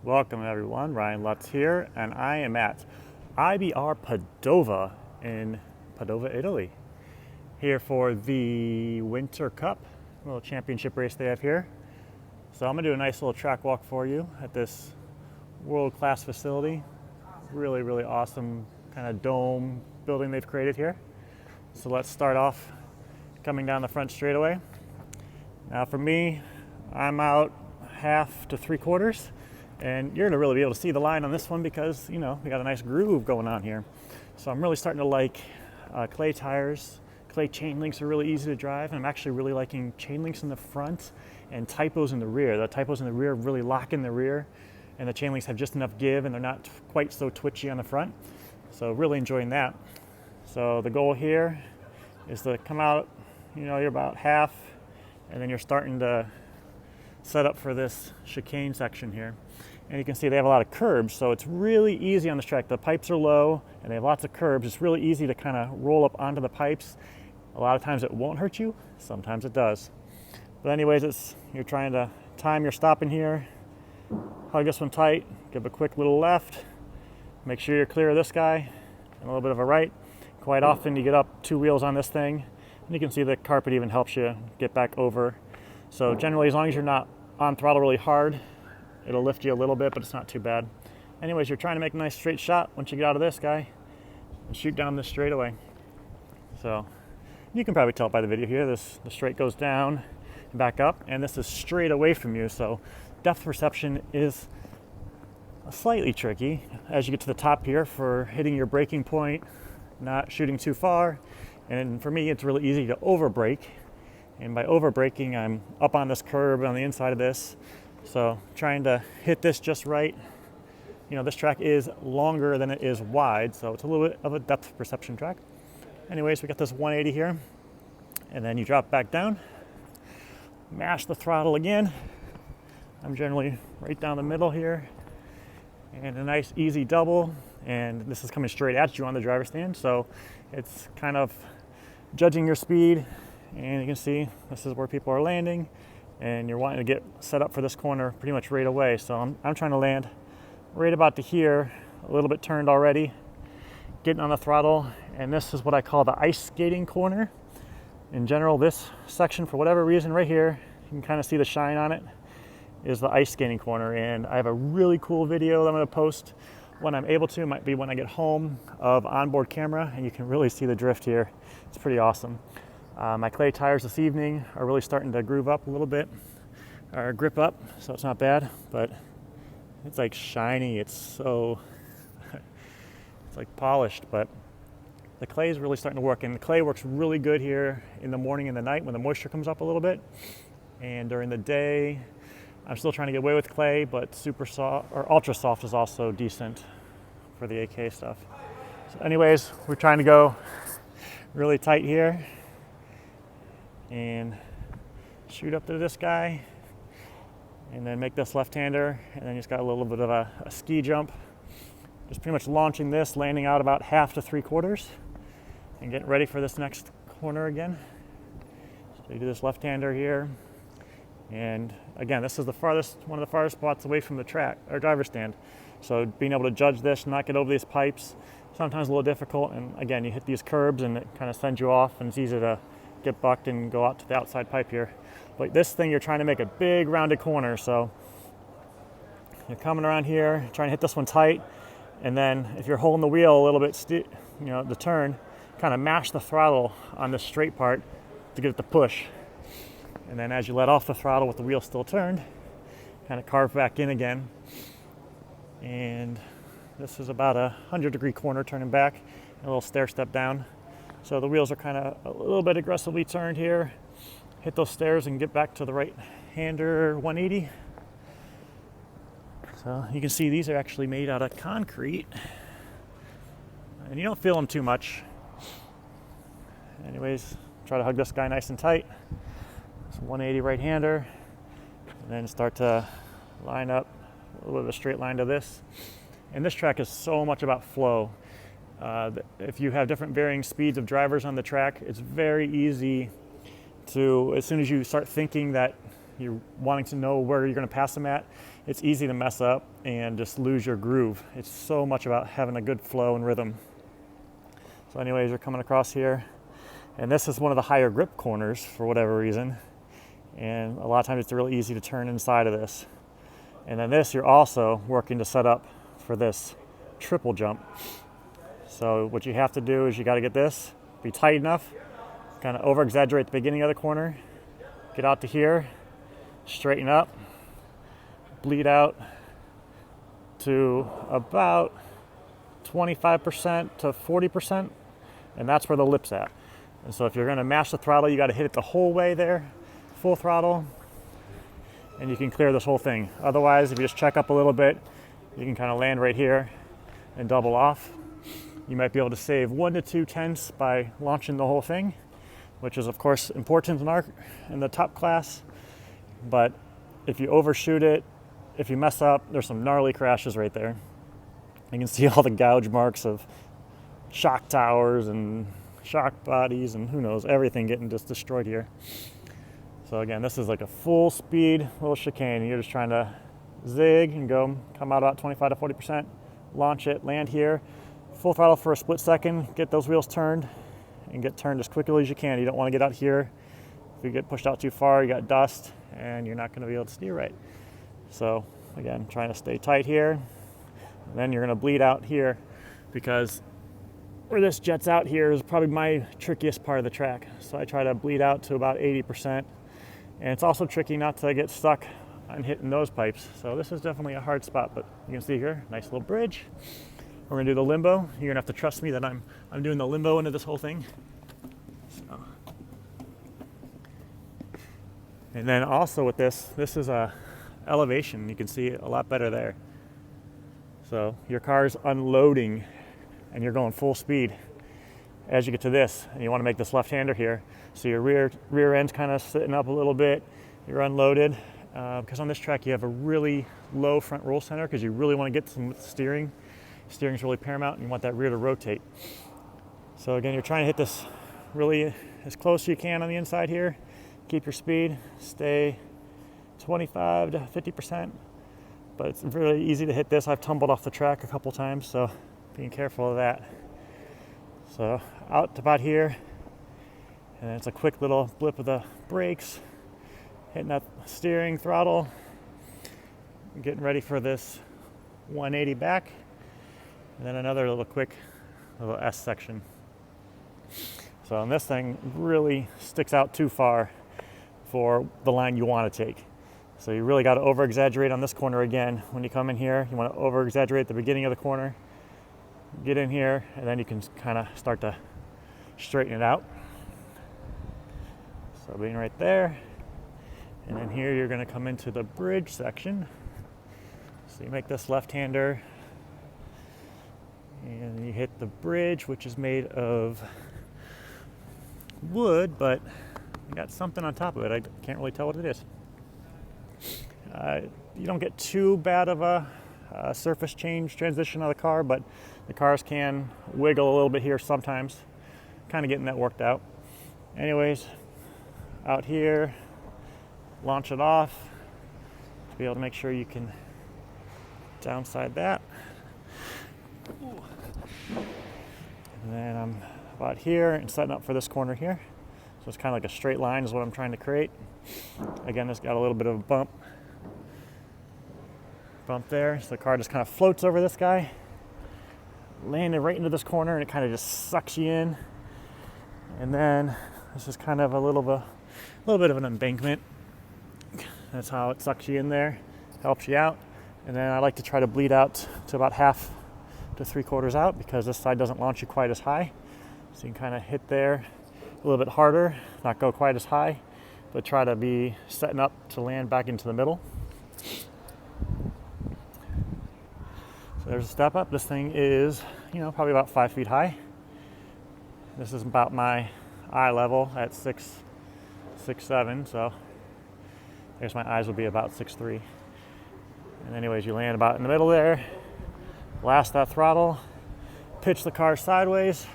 Welcome everyone, Ryan Lutz here, and I am at IBR Padova in Padova, Italy, here for the Winter Cup, little championship race they have here. So I'm gonna do a nice little track walk for you at this world-class facility. Really awesome kind of dome building they've created here. So let's start off coming down the front straightaway. Now for me, I'm out half to 3/4. And you're gonna really be able to see the line on this one because, we got a nice groove going on here. So I'm really starting to like clay tires. Clay chain links are really easy to drive, and I'm actually really liking chain links in the front and typos in the rear. The typos in the rear really lock in the rear, and the chain links have just enough give, and they're not quite so twitchy on the front. So really enjoying that. So the goal here is to come out, you're about half, and then you're starting to set up for this chicane section here. And you can see they have a lot of curbs, so it's really easy on this track. The pipes are low and they have lots of curbs. It's really easy to kind of roll up onto the pipes. A lot of times it won't hurt you, sometimes it does. But anyways, you're trying to time your stopping here, hug this one tight, give a quick little left, make sure you're clear of this guy, and a little bit of a right. Quite often you get up 2 wheels on this thing, and you can see the carpet even helps you get back over. So generally, as long as you're not on throttle really hard, it'll lift you a little bit, but it's not too bad. Anyways, you're trying to make a nice straight shot once you get out of this guy and shoot down this straightaway. So you can probably tell by the video here, the straight goes down and back up, and this is straight away from you. So depth perception is slightly tricky as you get to the top here for hitting your braking point, not shooting too far. And for me, it's really easy to overbrake. And by overbraking, I'm up on this curb on the inside of this. So trying to hit this just right. This track is longer than it is wide, so it's a little bit of a depth perception track. Anyways, we got this 180 here, and then you drop back down, mash the throttle again. I'm generally right down the middle here, and a nice easy double, and this is coming straight at you on the driver's stand, so it's kind of judging your speed, and you can see this is where people are landing. And you're wanting to get set up for this corner pretty much right away. So I'm trying to land right about to here, a little bit turned already, getting on the throttle. And this is what I call the ice skating corner. In general, this section, for whatever reason right here, you can kind of see the shine on it, is the ice skating corner. And I have a really cool video that I'm gonna post when I'm able to, might be when I get home, of onboard camera, and you can really see the drift here. It's pretty awesome. My clay tires this evening are really starting to groove up a little bit, or grip up, so it's not bad, but it's like shiny. It's like polished, but the clay is really starting to work, and the clay works really good here in the morning and the night when the moisture comes up a little bit. And during the day, I'm still trying to get away with clay, but super soft or ultra soft is also decent for the AK stuff. So anyways, we're trying to go really tight here and shoot up to this guy, and then make this left-hander, and then just got a little bit of a ski jump. Just pretty much launching this, landing out about half to 3/4, and getting ready for this next corner again. So you do this left-hander here, and again, this is one of the farthest spots away from the track or driver's stand. So being able to judge this, not get over these pipes, sometimes a little difficult. And again, you hit these curbs, and it kind of sends you off, and it's easy to get bucked and go out to the outside pipe here. But this thing, you're trying to make a big rounded corner, so you're coming around here, trying to hit this one tight, and then if you're holding the wheel a little bit, the turn, kind of mash the throttle on this straight part to get it to push. And then as you let off the throttle with the wheel still turned, kind of carve back in again. And this is about a 100-degree corner turning back, and a little stair step down. So the wheels are kind of a little bit aggressively turned here. Hit those stairs and get back to the right-hander 180. So you can see these are actually made out of concrete, and you don't feel them too much. Anyways, try to hug this guy nice and tight. It's 180 right-hander, and then start to line up a little bit of a straight line to this. And this track is so much about flow. If you have different varying speeds of drivers on the track, it's very easy to, as soon as you start thinking that you're wanting to know where you're going to pass them at, it's easy to mess up and just lose your groove. It's so much about having a good flow and rhythm. So anyways, you're coming across here, and this is one of the higher grip corners for whatever reason, and a lot of times it's really easy to turn inside of this. And then this, you're also working to set up for this triple jump. So what you have to do is you got to get this, be tight enough, kind of over exaggerate the beginning of the corner, get out to here, straighten up, bleed out to about 25% to 40%, and that's where the lip's at. And so if you're going to mash the throttle, you got to hit it the whole way there, full throttle, and you can clear this whole thing. Otherwise, if you just check up a little bit, you can kind of land right here and double off. You might be able to save 1 to 2 tenths by launching the whole thing, which is of course important in the top class. But if you overshoot it, if you mess up, there's some gnarly crashes right there. You can see all the gouge marks of shock towers and shock bodies and who knows, everything getting just destroyed here. So again, this is like a full speed little chicane. You're just trying to zig and go, come out about 25 to 40%, launch it, land here, full throttle for a split second, get those wheels turned, and get turned as quickly as you can. You don't want to get out here. If you get pushed out too far, you got dust, and you're not going to be able to steer right. So again, trying to stay tight here. And then you're going to bleed out here, because where this jets out here is probably my trickiest part of the track. So I try to bleed out to about 80%. And it's also tricky not to get stuck on hitting those pipes. So this is definitely a hard spot, but you can see here, nice little bridge. We're gonna do the limbo. You're gonna have to trust me that I'm doing the limbo into this whole thing. So. And then also with this is a elevation. You can see it a lot better there. So your car's unloading and you're going full speed as you get to this, and you want to make this left-hander here. So your rear end's kind of sitting up a little bit. You're unloaded because on this track you have a really low front roll center because you really want to get some steering. Steering's really paramount, and you want that rear to rotate. So again, you're trying to hit this really as close as you can on the inside here. Keep your speed, stay 25 to 50%, but it's really easy to hit this. I've tumbled off the track a couple times, so being careful of that. So out to about here, and it's a quick little blip of the brakes, hitting that steering throttle, getting ready for this 180 back, and then another little quick little S section. So on this thing really sticks out too far for the line you want to take. So you really got to over exaggerate on this corner again. When you come in here, you want to over exaggerate the beginning of the corner, get in here, and then you can kind of start to straighten it out. So being right there, and then here you're going to come into the bridge section. So you make this left-hander, and you hit the bridge, which is made of wood, but you got something on top of it. I can't really tell what it is. You don't get too bad of a surface change transition of the car, but the cars can wiggle a little bit here sometimes. Kind of getting that worked out. Anyways, out here, launch it off to be able to make sure you can downside that. And then I'm about here and setting up for this corner here. So it's kind of like a straight line is what I'm trying to create. Again, it's got a little bit of a bump there. So the car just kind of floats over this guy, landing right into this corner, and it kind of just sucks you in. And then this is kind of a little bit of an embankment. That's how it sucks you in there, helps you out. And then I like to try to bleed out to about half to 3/4 out, because this side doesn't launch you quite as high. So you can kind of hit there a little bit harder, not go quite as high, but try to be setting up to land back into the middle. So there's a step up. This thing is, probably about 5 feet high. This is about my eye level at 6'7", so I guess my eyes will be about 6'3". And anyways, you land about in the middle there, blast that throttle, pitch the car sideways,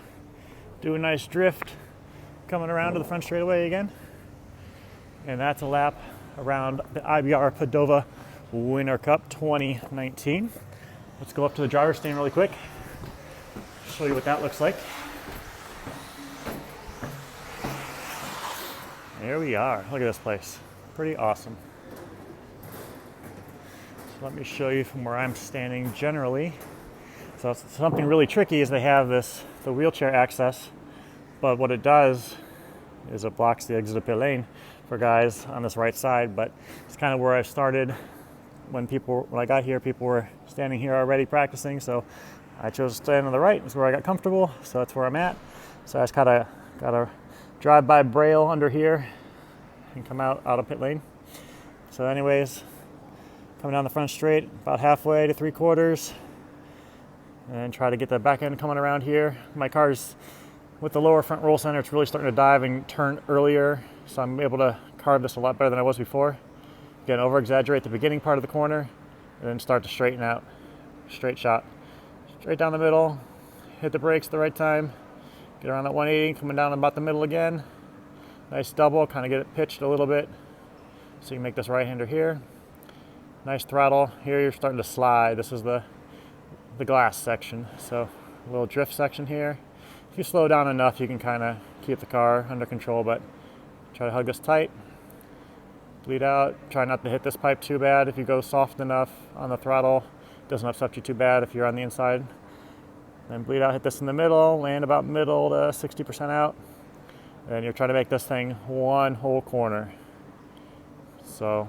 do a nice drift, coming around to the front straightaway again. And that's a lap around the IBR Padova Winter Cup 2019. Let's go up to the driver's stand really quick, show you what that looks like. Here we are. Look at this place. Pretty awesome. So let me show you from where I'm standing generally. So something really tricky is they have the wheelchair access, but what it does is it blocks the exit of pit lane for guys on this right side. But it's kind of where I started when I got here. People were standing here already practicing, so I chose to stand on the right. It's where I got comfortable, so that's where I'm at. So I just kind of got to drive by braille under here and come out of pit lane. So anyways, coming down the front straight about halfway to 3/4, and try to get the back end coming around here. My car's with the lower front roll center, it's really starting to dive and turn earlier, so I'm able to carve this a lot better than I was before. Again, over exaggerate the beginning part of the corner and then start to straighten out. Straight shot, straight down the middle, hit the brakes at the right time, get around that 180, coming down about the middle again. Nice double, kind of get it pitched a little bit so you can make this right-hander here. Nice throttle. Here you're starting to slide. This is the glass section, so a little drift section here. If you slow down enough, you can kind of keep the car under control, but try to hug this tight. Bleed out. Try not to hit this pipe too bad. If you go soft enough on the throttle, it doesn't upset you too bad if you're on the inside. Then bleed out, hit this in the middle, land about middle to 60% out. And you're trying to make this thing one whole corner. So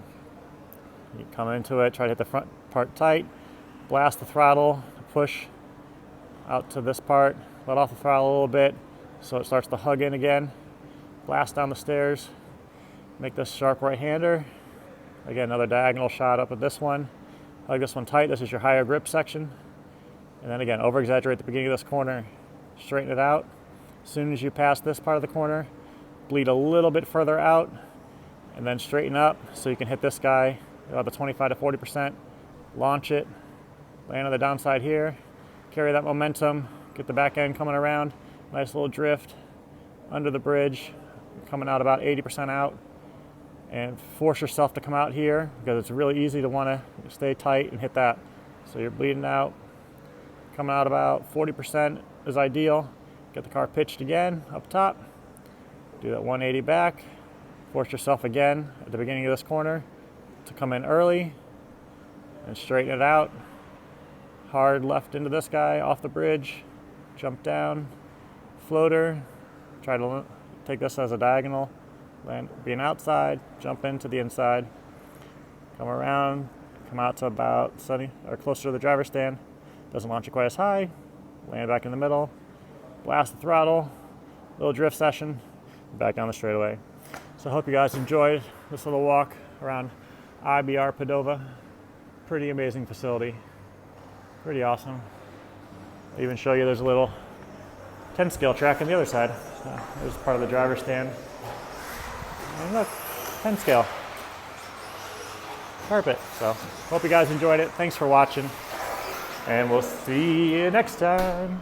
you come into it, try to hit the front part tight, blast the throttle, push out to this part, let off the throttle a little bit so it starts to hug in again, blast down the stairs, make this sharp right-hander. Again, another diagonal shot up at this one, hug this one tight. This is your higher grip section. And then again, over exaggerate the beginning of this corner, straighten it out. As soon as you pass this part of the corner, bleed a little bit further out and then straighten up so you can hit this guy about the 25 to 40%, launch it, land on the downside here, carry that momentum, get the back end coming around, nice little drift under the bridge, coming out about 80% out, and force yourself to come out here because it's really easy to want to stay tight and hit that. So you're bleeding out, coming out about 40% is ideal. Get the car pitched again up top, do that 180 back, force yourself again at the beginning of this corner to come in early and straighten it out. Hard left into this guy, off the bridge, jump down, floater, try to take this as a diagonal, land, being outside, jump into the inside, come around, come out to about 70 or closer to the driver's stand, doesn't launch you quite as high, land back in the middle, blast the throttle, little drift session, back down the straightaway. So I hope you guys enjoyed this little walk around IBR Padova. Pretty amazing facility. Pretty awesome. I'll even show you there's a little 10 scale track on the other side. So there's part of the driver's stand. And look, 10 scale. Carpet. So hope you guys enjoyed it. Thanks for watching. And we'll see you next time.